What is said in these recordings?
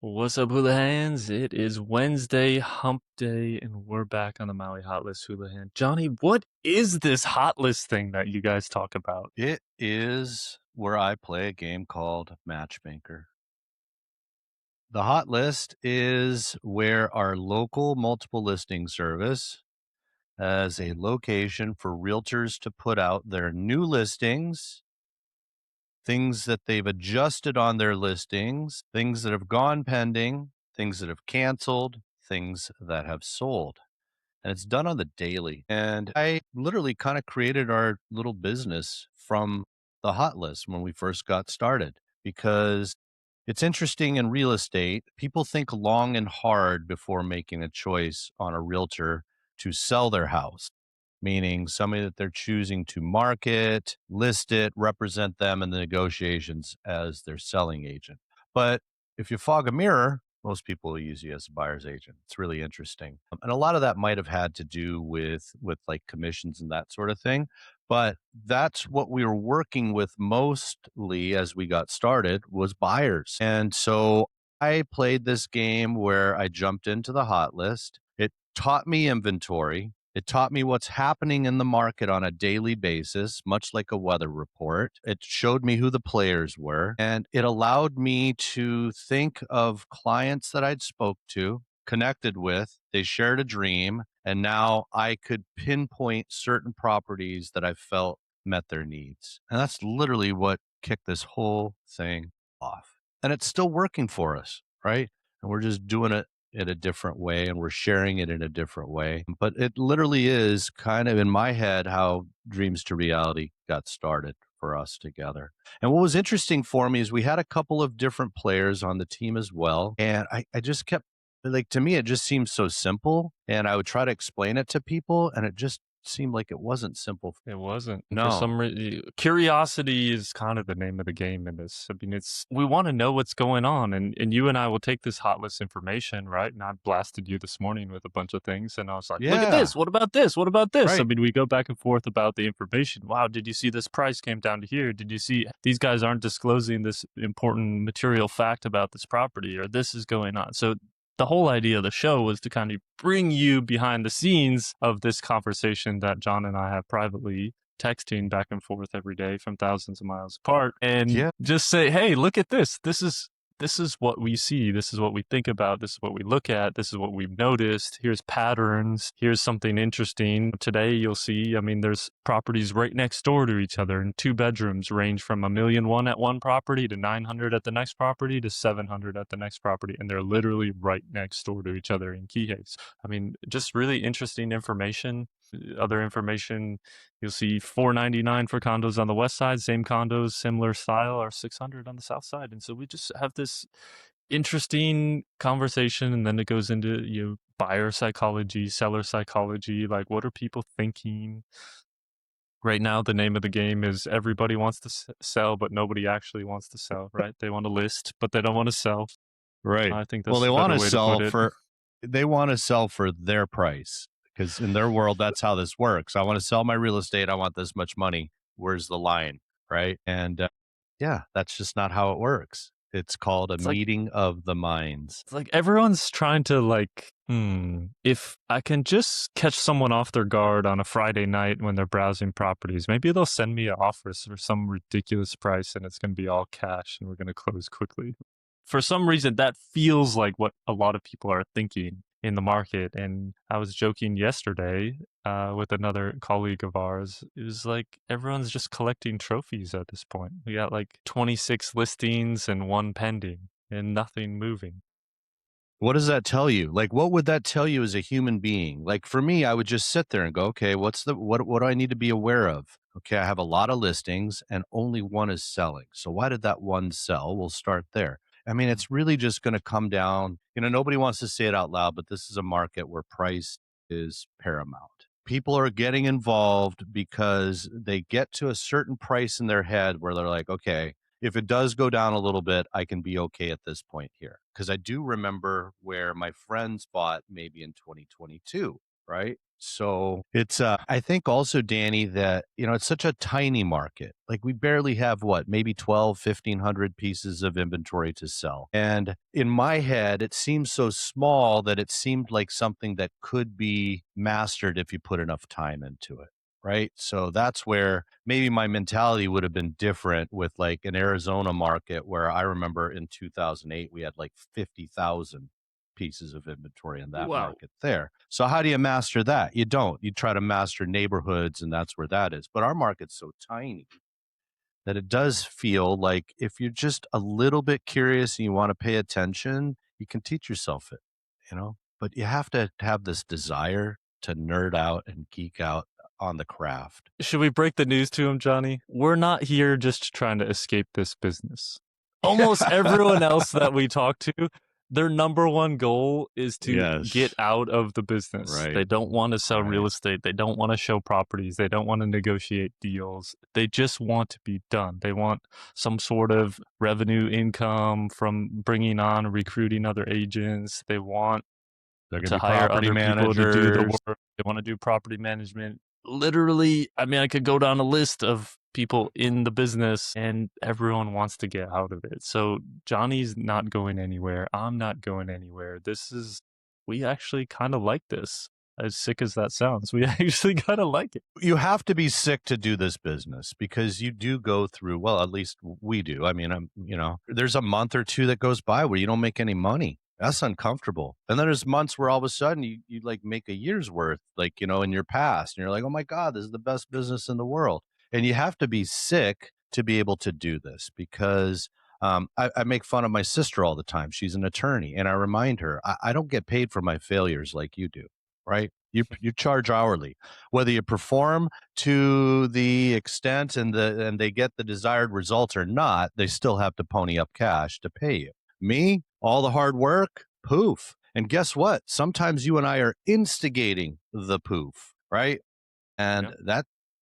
What's up, Hulahans? It is Wednesday, Hump Day, and we're back on the Maui Hot List, Hulahan. Johnny, what is this Hot List thing that you guys talk about? It is where I play a game called Matchmaker. The Hot List is where our local multiple listing service has a location for realtors to put out their new listings, things that they've adjusted on their listings, things that have gone pending, things that have canceled, things that have sold. And it's done on the daily. And I literally kind of created our little business from the hot list when we first got started because it's interesting in real estate. People think long and hard before making a choice on a realtor to sell their house, meaning somebody that they're choosing to market, list it, represent them in the negotiations as their selling agent. But if you fog a mirror, most people will use you as a buyer's agent. It's really interesting. And a lot of that might have had to do with like commissions and that sort of thing. But that's what we were working with mostly as we got started was buyers. And so I played this game where I jumped into the hot list. It taught me inventory. It taught me what's happening in the market on a daily basis, much like a weather report. It showed me who the players were, and it allowed me to think of clients that I'd spoke to, connected with, they shared a dream, and now I could pinpoint certain properties that I felt met their needs. And that's literally what kicked this whole thing off. And it's still working for us, right? And we're just doing it in a different way and we're sharing it in a different way. But it literally is kind of in my head how Dreams to Reality got started for us together. And what was interesting for me is we had a couple of different players on the team as well. And I just kept like to me, it just seemed so simple. And I would try to explain it to people, and it just seemed like it wasn't simple. It wasn't. For No. some reason, curiosity is kind of the name of the game in this. I mean, we want to know what's going on, and you and I will take this hot list information, right? And I blasted you this morning with a bunch of things, and I was like, "Look at Yeah. this! What about this? What about this?" I Right. mean, we go back and forth about the information. Wow, did you see this price came down to here? Did you see these guys aren't disclosing this important material fact about this property, or this is going on? So the whole idea of the show was to kind of bring you behind the scenes of this conversation that John and I have privately texting back and forth every day from thousands of miles apart and Yeah. just say, hey, look at this. This is what we see. This is what we think about. This is what we look at. This is what we've noticed. Here's patterns. Here's something interesting. Today, you'll see, I mean, there's properties right next door to each other, and 2 bedrooms range from $1,000,001 at one property to 900 at the next property to 700 at the next property. And they're literally right next door to each other in Kihei. I mean, just really interesting information. Other information, you'll see $499 for condos on the west side, same condos, similar style, are 600 on the south side. And so we just have this interesting conversation, and then it goes into buyer psychology, seller psychology, like what are people thinking? Right now, the name of the game is everybody wants to sell, but nobody actually wants to sell, right? They want to list, but they don't want to sell. Right. I think Well, that's a better way to put it. they want to sell for their price because in their world that's how this works. I want to sell my real estate, I want this much money. Where's the line, right? And yeah, that's just not how it works. It's called a It's like meeting of the minds. It's like everyone's trying to if I can just catch someone off their guard on a Friday night when they're browsing properties, maybe they'll send me an offer for some ridiculous price and it's going to be all cash and we're going to close quickly. For some reason, that feels like what a lot of people are thinking in the market. And I was joking yesterday with another colleague of ours. It was like everyone's just collecting trophies at this point. We got like 26 listings and one pending and nothing moving. What does that tell you? Like, what would that tell you as a human being? Like for me, I would just sit there and go, okay, what do I need to be aware of? Okay, I have a lot of listings and only one is selling. So why did that one sell? We'll start there. I mean, it's really just going to come down, nobody wants to say it out loud, but this is a market where price is paramount. People are getting involved because they get to a certain price in their head where they're like, okay, if it does go down a little bit, I can be okay at this point here. Because I do remember where my friends bought maybe in 2022, right? So it's, I think also, Danny, that, it's such a tiny market. Like we barely have what, maybe 12, 1,500 pieces of inventory to sell. And in my head, it seems so small that it seemed like something that could be mastered if you put enough time into it. Right. So that's where maybe my mentality would have been different with like an Arizona market where I remember in 2008, we had like 50,000 pieces of inventory in that Wow. market there. So how do you master that? You don't. You try to master neighborhoods, and that's where that is. But our market's so tiny that it does feel like if you're just a little bit curious and you want to pay attention, you can teach yourself it. But you have to have this desire to nerd out and geek out on the craft. Should we break the news to him, Johnny? We're not here just trying to escape this business. Almost everyone else that we talk to, their number one goal is to get Yes. out of the business. Right. They don't want to sell real Right. estate. They don't want to show properties. They don't want to negotiate deals. They just want to be done. They want some sort of revenue income from bringing on, recruiting other agents. They want They're going to to be hire property other people to do the managers. work. They want to do property management. Literally, I mean, I could go down a list of people in the business and everyone wants to get out of it. So Johnny's not going anywhere. I'm not going anywhere. We actually kind of like this. As sick as that sounds, we actually kind of like it. You have to be sick to do this business because you do go through, well, at least we do. I mean, there's a month or two that goes by where you don't make any money. That's uncomfortable. And then there's months where all of a sudden you like make a year's worth, like, in your past. And you're like, oh my God, this is the best business in the world. And you have to be sick to be able to do this because I make fun of my sister all the time. She's an attorney. And I remind her, I don't get paid for my failures like you do. Right. You charge hourly, whether you perform to the extent and they get the desired results or not, they still have to pony up cash to pay you. Me, all the hard work, poof. And guess what? Sometimes you and I are instigating the poof, right? Yeah. And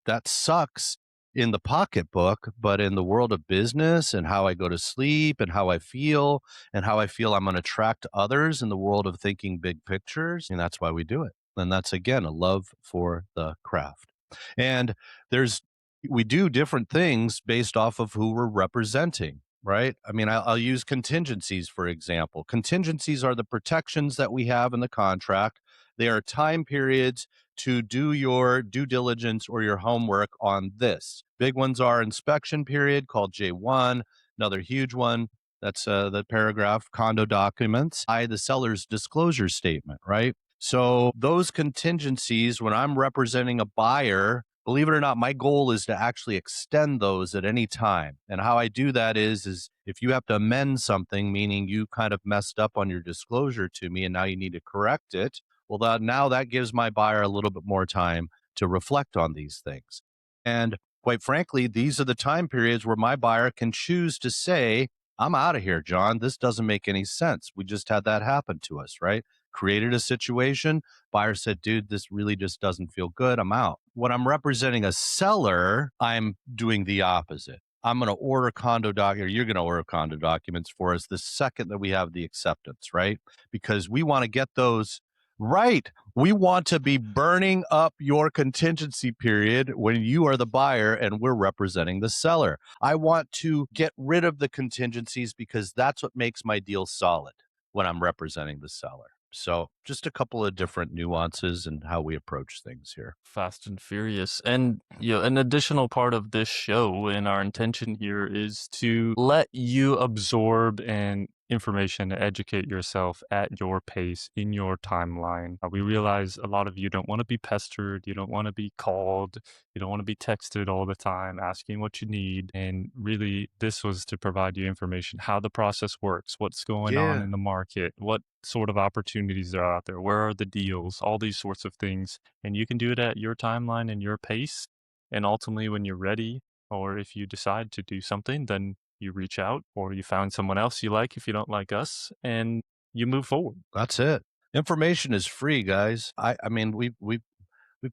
that sucks in the pocketbook, but in the world of business and how I go to sleep and how I feel I'm going to attract others in the world of thinking big pictures, and that's why we do it. And that's again a love for the craft. And there's we do different things based off of who we're representing, right? I mean, I'll use contingencies for example. Contingencies are the protections that we have in the contract. They are time periods to do your due diligence or your homework on this. Big ones are inspection period called J1, another huge one. That's the paragraph condo documents, the seller's disclosure statement, right? So those contingencies, when I'm representing a buyer, believe it or not, my goal is to actually extend those at any time. And how I do that is if you have to amend something, meaning you kind of messed up on your disclosure to me and now you need to correct it, well, now that gives my buyer a little bit more time to reflect on these things. And quite frankly, these are the time periods where my buyer can choose to say, I'm out of here, John. This doesn't make any sense. We just had that happen to us, right? Created a situation. Buyer said, dude, this really just doesn't feel good. I'm out. When I'm representing a seller, I'm doing the opposite. I'm going to order condo doc, or you're going to order condo documents for us the second that we have the acceptance, right? Because we want to get those right. We want to be burning up your contingency period when you are the buyer and we're representing the seller. I want to get rid of the contingencies because that's what makes my deal solid when I'm representing the seller. So just a couple of different nuances in how we approach things here. Fast and Furious. And an additional part of this show and our intention here is to let you absorb and information to educate yourself at your pace in your timeline. We realize a lot of you don't want to be pestered, you don't want to be called, you don't want to be texted all the time asking what you need. And really, this was to provide you information, how the process works, what's going on Yeah, in the market, what sort of opportunities are out there, where are the deals, all these sorts of things. And you can do it at your timeline and your pace. And ultimately, when you're ready, or if you decide to do something, then you reach out or you find someone else you like if you don't like us and you move forward. that's it. Information is free, guys. I mean, we've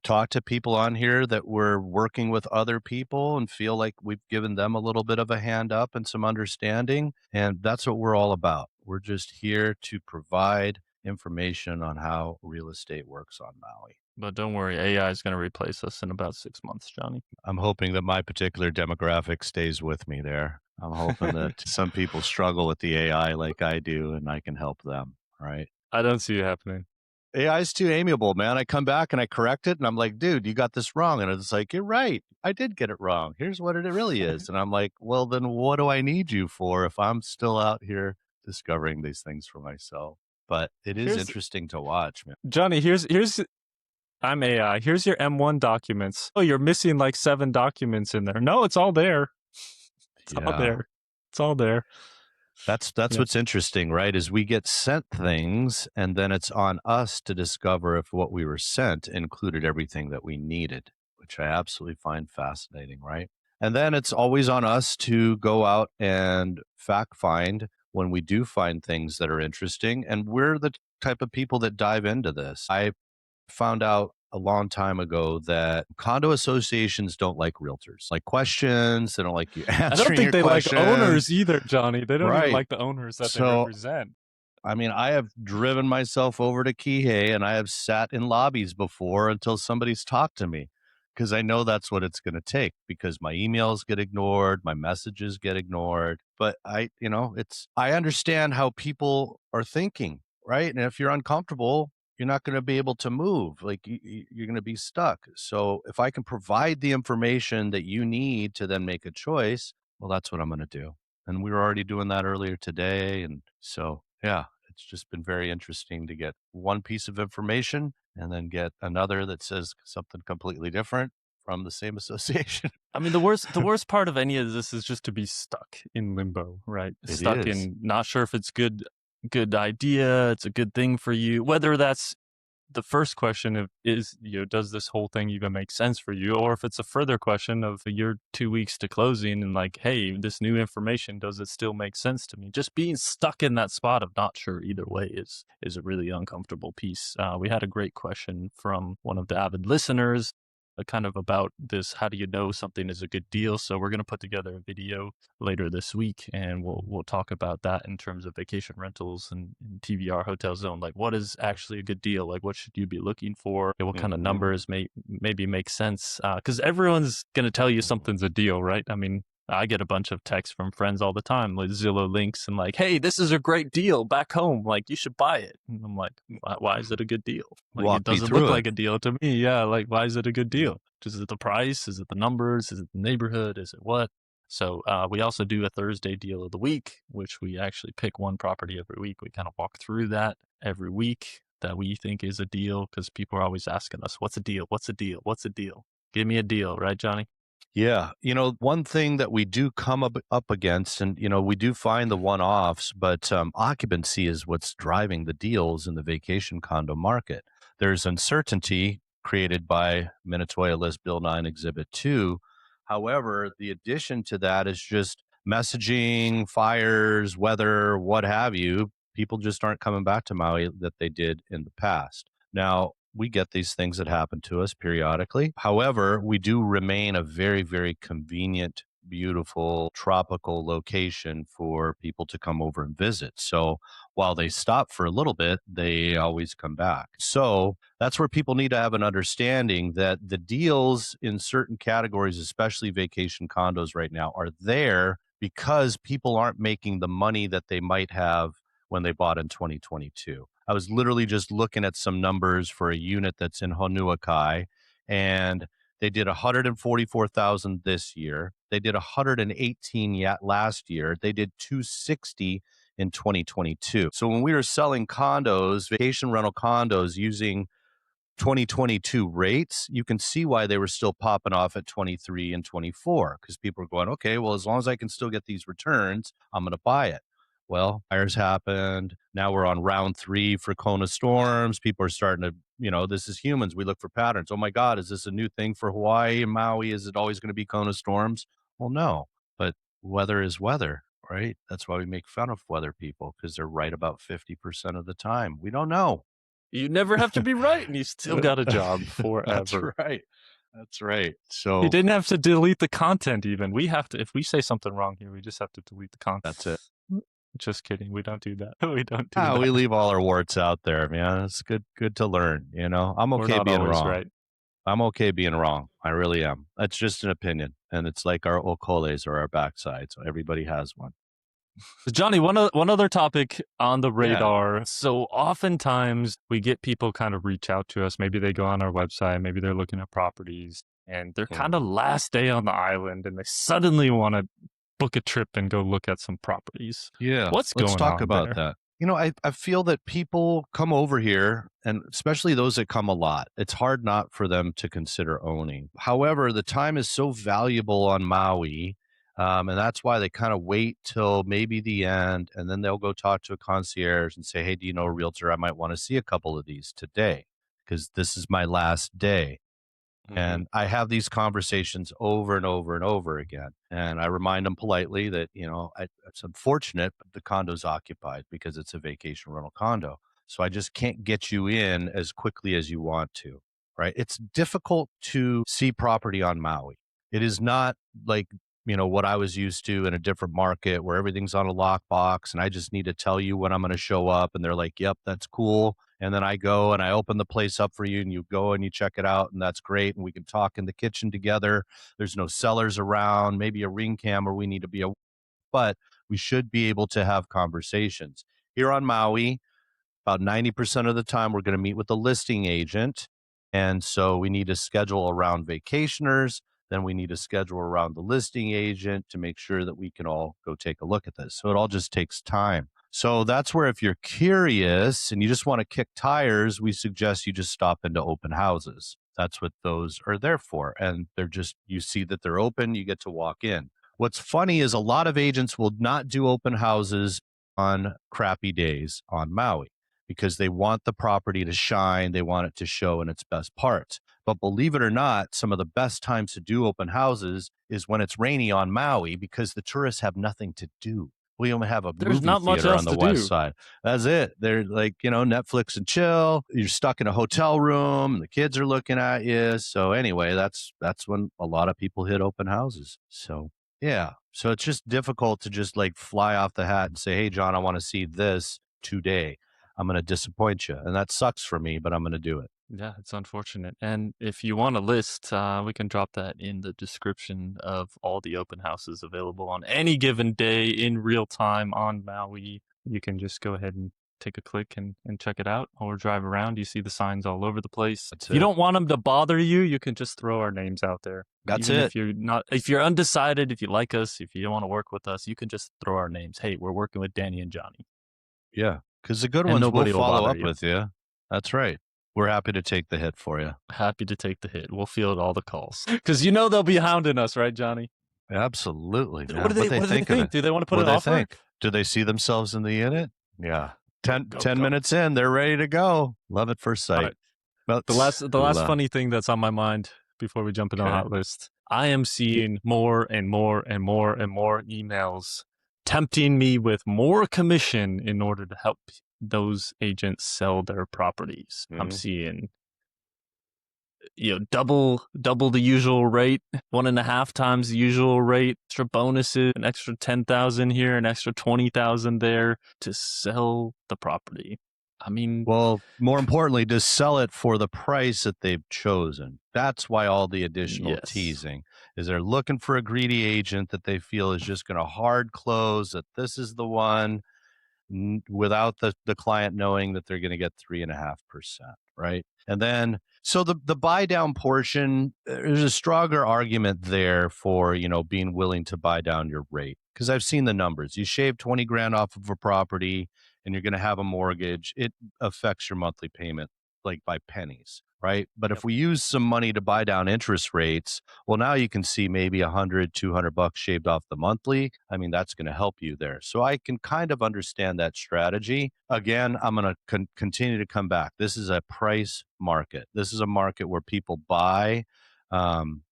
talked to people on here that were working with other people and feel like we've given them a little bit of a hand up and some understanding. And that's what we're all about. We're just here to provide information on how real estate works on Maui. But don't worry, AI is going to replace us in about 6 months, Johnny. I'm hoping that my particular demographic stays with me there. I'm hoping that some people struggle with the AI like I do, and I can help them, right? I don't see it happening. AI is too amiable, man. I come back and I correct it, and I'm like, dude, you got this wrong. And it's like, you're right. I did get it wrong. Here's what it really is. And I'm like, well, then what do I need you for if I'm still out here discovering these things for myself? But it is interesting to watch, man. Johnny, here's I'm AI. Here's your M1 documents. Oh, you're missing like 7 documents in there. No, it's all there. It's all there. It's all there. That's what's interesting, right? Is we get sent things and then it's on us to discover if what we were sent included everything that we needed, which I absolutely find fascinating, right? And then it's always on us to go out and fact find when we do find things that are interesting. And we're the type of people that dive into this. I found out a long time ago that condo associations don't like realtors, like questions. They don't like you answering. I don't think they questions. like owners either, Johnny. They don't Right. even like the owners that they represent. I mean, I have driven myself over to Kihei and I have sat in lobbies before until somebody's talked to me because I know that's what it's going to take because my emails get ignored, my messages get ignored. But I understand how people are thinking, right? And if you're uncomfortable, you're not going to be able to move. Like you're going to be stuck. So if I can provide the information that you need to then make a choice, well, that's what I'm going to do. And we were already doing that earlier today. And so, yeah, it's just been very interesting to get one piece of information and then get another that says something completely different from the same association. I mean, the worst part of any of this is just to be stuck in limbo, right? Stuck in not sure if it's good idea, it's a good thing for you. Whether that's the first question of does this whole thing even make sense for you? Or if it's a further question of you're 2 weeks to closing and like, hey, this new information, does it still make sense to me? Just being stuck in that spot of not sure either way is a really uncomfortable piece. We had a great question from one of the avid listeners kind of about this, how do you know something is a good deal? So we're going to put together a video later this week and we'll talk about that in terms of vacation rentals and TVR Hotel Zone. Like what is actually a good deal? Like what should you be looking for? What kind of numbers maybe make sense? Because everyone's going to tell you something's a deal, right? I mean, I get a bunch of texts from friends all the time, like Zillow links and like, hey, this is a great deal back home. Like you should buy it. And I'm like, why is it a good deal? Like it doesn't look like a deal to me. Yeah. Like why is it a good deal? Is it the price? Is it the numbers? Is it the neighborhood? Is it what? So we also do a Thursday deal of the week, which we actually pick one property every week. We kind of walk through that every week that we think is a deal because people are always asking us, what's a deal? What's a deal? What's a deal? Give me a deal, right, Johnny? Yeah. One thing that we do come up against, and, we do find the one-offs, but occupancy is what's driving the deals in the vacation condo market. There's uncertainty created by Minatoya List Bill 9 Exhibit 2. However, the addition to that is just messaging, fires, weather, what have you. People just aren't coming back to Maui that they did in the past. Now, we get these things that happen to us periodically. However, we do remain a very, very convenient, beautiful, tropical location for people to come over and visit. So while they stop for a little bit, they always come back. So that's where people need to have an understanding that the deals in certain categories, especially vacation condos right now, are there because people aren't making the money that they might have when they bought in 2022. I was literally just looking at some numbers for a unit that's in Honua Kai, and they did 144,000 this year. They did 118 yet last year. They did 260 in 2022. So when we were selling condos, vacation rental condos using 2022 rates, you can see why they were still popping off at 23 and 24 because people are going, okay, well, as long as I can still get these returns, I'm going to buy it. Well, fires happened. Now we're on round 3 for Kona storms. People are starting to, this is humans. We look for patterns. Oh my God, is this a new thing for Hawaii and Maui? Is it always going to be Kona storms? Well, no, but weather is weather, right? That's why we make fun of weather people because they're right about 50% of the time. We don't know. You never have to be right and you still got a job forever. That's right. So you didn't have to delete the content even. We have to, if we say something wrong here, we just have to delete the content. That's it. Just kidding. We don't do that. We don't do We that. leave all our warts out there, man. It's good to learn, you know? I'm We're okay not being always wrong. right. I'm okay being wrong. I really am. That's just an opinion, and it's like our okoles or our backsides. Everybody has one. Johnny, one other topic on the Yeah. radar. So oftentimes we get people kind of reach out to us. Maybe they go on our website, maybe they're looking at properties, and they're kind of Mhm. last day on the island, and they suddenly want to book a trip and go look at some properties. Yeah, What's let's going talk on about there? that. You know, I feel that people come over here, and especially those that come a lot, it's hard not for them to consider owning. However, the time is so valuable on Maui, and that's why they kind of wait till maybe the end, and then they'll go talk to a concierge and say, "Hey, do you know a realtor? I might want to see a couple of these today because this is my last day." Mm-hmm. And I have these conversations over and over and over again. And I remind them politely that, you know, it's unfortunate, but the condo's occupied because it's a vacation rental condo. So I just can't get you in as quickly as you want to, right? It's difficult to see property on Maui. It is not like, you know, what I was used to in a different market where everything's on a lockbox and I just need to tell you when I'm going to show up. And they're like, yep, that's cool. And then I go and I open the place up for you and you go and you check it out and that's great. And we can talk in the kitchen together. There's no sellers around, maybe a ring camera we need to be a, but we should be able to have conversations. Here on Maui, about 90% of the time, we're going to meet with the listing agent. And so we need to schedule around vacationers. Then we need to schedule around the listing agent to make sure that we can all go take a look at this. So it all just takes time. So that's where if you're curious and you just want to kick tires, we suggest you just stop into open houses. That's what those are there for. And they're just, you see that they're open, you get to walk in. What's funny is a lot of agents will not do open houses on crappy days on Maui because they want the property to shine. They want it to show in its best parts. But believe it or not, some of the best times to do open houses is when it's rainy on Maui because the tourists have nothing to do. We only have a There's movie not much theater on else the to west do. side. That's it. They're like, you know, Netflix and chill. You're stuck in a hotel room. The kids are looking at you. So anyway, that's when a lot of people hit open houses. So yeah. So it's just difficult to just like fly off the hat and say, hey, John, I want to see this today. I'm going to disappoint you. And that sucks for me, but I'm going to do it. Yeah, it's unfortunate. And if you want a list, we can drop that in the description of all the open houses available on any given day in real time on Maui. You can just go ahead and take a click and check it out or drive around. You see the signs all over the place. That's If you it. don't want them to bother you, you can just throw our names out there. That's Even it. if you're undecided, if you like us, if you don't want to work with us, you can just throw our names. Hey, we're working with Danny and Jonny, Yeah. Because the good and ones will nobody will follow bother up you. with you. That's right. We're happy to take the hit for you. Happy to take the hit. We'll field all the calls because you know they'll be hounding us, right, Johnny? Absolutely, What man. do they What they What do they think of think? it? Do they want to put What an they offer? think? Do they see themselves in the unit? Yeah. Go 10, go 10 go! minutes in, they're ready to go. Love at first All sight. right. But The last funny thing that's on my mind before we jump into the okay. hot list. I am seeing more and more and more and more emails tempting me with more commission in order to help those agents sell their properties. I'm Mhm. seeing double the usual rate, 1.5 times the usual rate, extra bonuses, an extra 10,000 here, an extra 20,000 there to sell the property. I mean, Well, more importantly, to sell it for the price that they've chosen. That's why all the additional yes. teasing is they're looking for a greedy agent that they feel is just going to hard close that this is the one without the client knowing that they're going to get 3.5%, right? And then so the buy down portion, there's a stronger argument there for, you know, being willing to buy down your rate because I've seen the numbers. You shave 20 grand off of a property and you're going to have a mortgage, it affects your monthly payment like by pennies, right? But Yep. if we use some money to buy down interest rates, well, now you can see maybe 100, $200 shaved off the monthly. I mean, that's going to help you there. So I can kind of understand that strategy. Again, I'm going to continue to come back. This is a price market. This is a market where people buy. Um,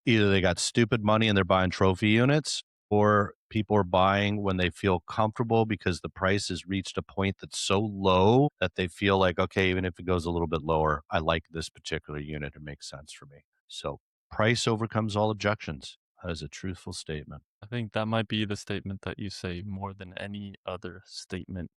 Either they got stupid money and they're buying trophy units, or people are buying when they feel comfortable because the price has reached a point that's so low that they feel like, okay, even if it goes a little bit lower, I like this particular unit. It makes sense for me. So price overcomes all objections. That is a truthful statement. I think that might be the statement that you say more than any other statement